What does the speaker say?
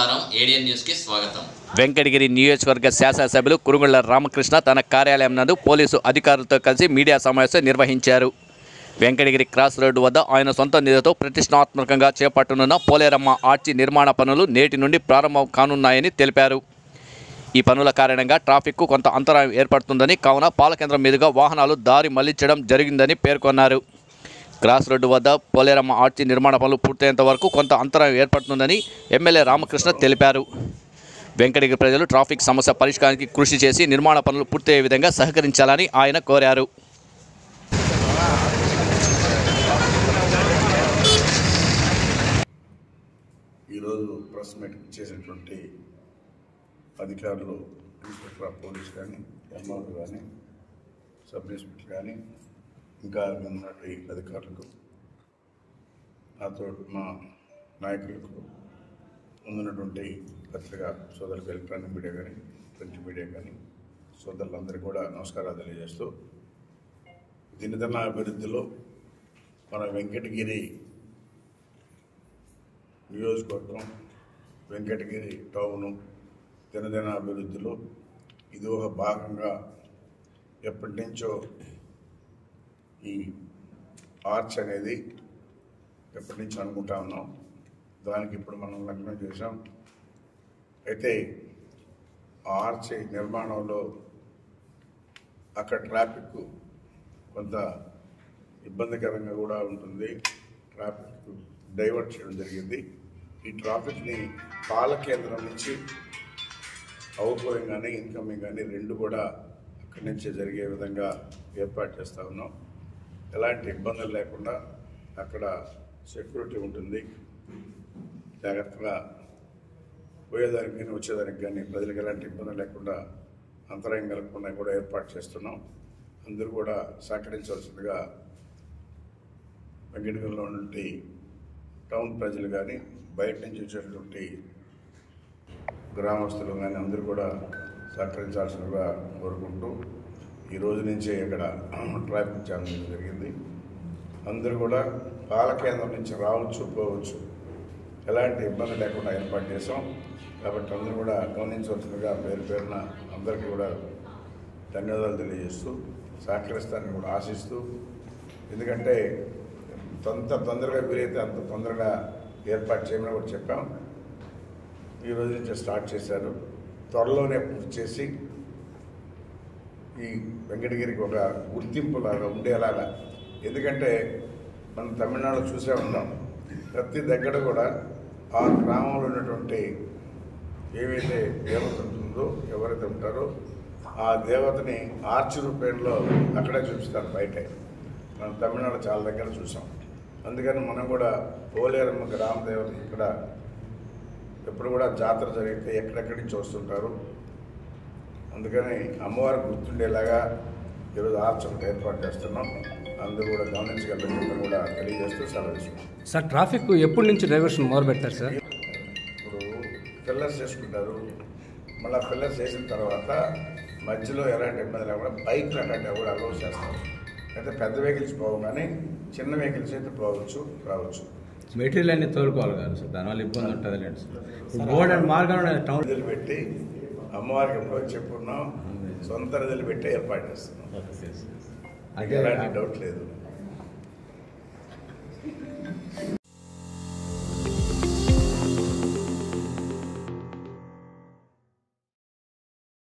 నమస్కారం, ఏడియన్ న్యూస్ కి స్వాగతం. వెంకటగిరి నియోజకవర్గ శాసనసభ్యులు కురుగుళ్ల రామకృష్ణ తన కార్యాలయం నందు పోలీసు అధికారులతో కలిసి మీడియా సమావేశం నిర్వహించారు. వెంకటగిరి క్రాస్ రోడ్డు వద్ద ఆయన సొంత నిధితో ప్రతిష్టాత్మకంగా చేపట్టనున్న పోలేరమ్మ ఆర్చి నిర్మాణ పనులు నేటి నుండి ప్రారంభం కానున్నాయని తెలిపారు. ఈ పనుల కారణంగా ట్రాఫిక్కు కొంత అంతరాయం ఏర్పడుతుందని, కావున పాలకేంద్రం మీదుగా వాహనాలు దారి మళ్లించడం జరిగిందని పేర్కొన్నారు. క్రాస్ రోడ్డు వద్ద పోలేరమ్మ ఆర్చి నిర్మాణ పనులు పూర్తయ్యేంత వరకు కొంత అంతరాయం ఏర్పడుతుందని ఎమ్మెల్యే రామకృష్ణ తెలిపారు. వెంకటగిరి ప్రజలు ట్రాఫిక్ సమస్య పరిష్కారానికి కృషి చేసి నిర్మాణ పనులు పూర్తయ్యే విధంగా సహకరించాలని ఆయన కోరారు. ఈరోజు ప్రెస్ మీట్ చేసినటువంటి అధికారులు, ఇన్స్పెక్టర్ ఆఫ్ పోలీస్ కానీ, ఎంఆర్ కానీ, సబ్ ఇన్స్పెక్టర్ కానీ, ఇంకా ఉన్నటువంటి అధికారులకు, నాతో మా నాయకులకు, ముందున్నటువంటి పత్రికా సోదరులకు, ఎలక్ట్రానిక్ మీడియా కానీ, ప్రింట్ మీడియా కానీ సోదరులందరికీ కూడా నమస్కారాలు తెలియజేస్తూ, దినదిన అభివృద్ధిలో మన వెంకటగిరి నియోజకవర్గం, వెంకటగిరి టౌను దినదిన అభివృద్ధిలో ఇది ఒక భాగంగా ఎప్పటి నుంచో ఈ ఆర్చ్ అనేది ఎప్పటి నుంచి అనుకుంటా ఉన్నాం. దానికి ఇప్పుడు మనం లగ్నం చేసాం. అయితే ఆర్చ్ నిర్మాణంలో అక్కడ ట్రాఫిక్ కొంత ఇబ్బందికరంగా కూడా ఉంటుంది. ట్రాఫిక్ డైవర్ట్ చేయడం జరిగింది. ఈ ట్రాఫిక్ని పాలకేంద్రం నుంచి అవుట్గోయింగ్ కానీ ఇన్కమింగ్ కానీ రెండు కూడా అక్కడి నుంచే జరిగే విధంగా ఏర్పాటు చేస్తూ ఉన్నాం. ఎలాంటి ఇబ్బందులు లేకుండా అక్కడ సెక్యూరిటీ ఉంటుంది. జాగ్రత్తగా పోయేదానికి కానీ వచ్చేదానికి కానీ ప్రజలకు ఎలాంటి ఇబ్బంది లేకుండా, అంతరాయం కలగకుండా కూడా ఏర్పాటు చేస్తున్నాం. అందరూ కూడా సహకరించవలసిందిగా వెంకటగిరిలో ఉన్నటువంటి టౌన్ ప్రజలు కానీ, బయట నుంచి వచ్చేటువంటి గ్రామస్తులు కానీ అందరూ కూడా సహకరించాల్సిందిగా కోరుకుంటూ, ఈ రోజు నుంచే ఇక్కడ ట్రాఫిక్ జామ్ జరిగింది. అందరూ కూడా పాలకేంద్రం నుంచి రావచ్చు, పోవచ్చు, ఎలాంటి ఇబ్బంది లేకుండా ఏర్పాటు చేసాం. కాబట్టి అందరూ కూడా గమనించవలసిందిగా పేరు పేరున అందరికీ కూడా ధన్యవాదాలు తెలియజేస్తూ, సహకరిస్తారని కూడా ఆశిస్తూ, ఎందుకంటే తొందరగా వీలైతే అంత తొందరగా ఏర్పాటు చేయమని కూడా చెప్పాం. ఈ రోజు నుంచి స్టార్ట్ చేశారు. త్వరలోనే పూర్తి చేసి ఈ వెంకటగిరికి ఒక గుర్తింపులాగా ఉండేలాగా, ఎందుకంటే మనం తమిళనాడులో చూసే ఉంటాం, ప్రతి దగ్గర కూడా ఆ గ్రామంలో ఉన్నటువంటి ఏవైతే దేవత ఉంటుందో, ఎవరైతే ఉంటారో ఆ దేవతని ఆర్చి రూపంలో అక్కడే చూపిస్తారు బయటే. మనం తమిళనాడు చాలా దగ్గర చూసాం. అందుకని మనం కూడా పోలేరమ్మ గ్రామ దేవత ఇక్కడ ఎప్పుడు కూడా జాతర జరిగితే ఎక్కడెక్కడి నుంచి వస్తుంటారు. అందుకని అమ్మవారు గుర్తుండేలాగా ఈరోజు ఆర్చ్ ఒకటి ఏర్పాటు చేస్తున్నాం. అందరూ కూడా గమనించగలరు కూడా తెలియజేస్తూ సెలవు. సార్, ట్రాఫిక్ ఎప్పటి నుంచి డైవర్షన్ మొదలు పెడతారు సార్? ఇప్పుడు పిల్లర్స్ చేసుకుంటారు. మళ్ళీ పిల్లర్స్ చేసిన తర్వాత మధ్యలో ఎలాంటి ఇబ్బంది లేకుండా బైక్ అట్లాంటివి కూడా అలౌ చేస్తారు. అయితే పెద్ద వెహికల్స్ పోవు, కానీ చిన్న వెహికల్స్ అయితే పోవచ్చు, రావచ్చు. మెటీరియల్ అన్ని తోలుకోవాలి కదా సార్, దానివల్ల ఇబ్బంది ఉంటుంది లేండి సార్. రోడ్ అండ్ మార్గం టౌన్ నిధులు పెట్టి అమ్మవారికి ఎప్పుడో చెప్పుకున్నాం, సొంత నిధులు పెట్టి ఏర్పాటు చేస్తున్నాం. ఎలాంటి డౌట్ లేదు.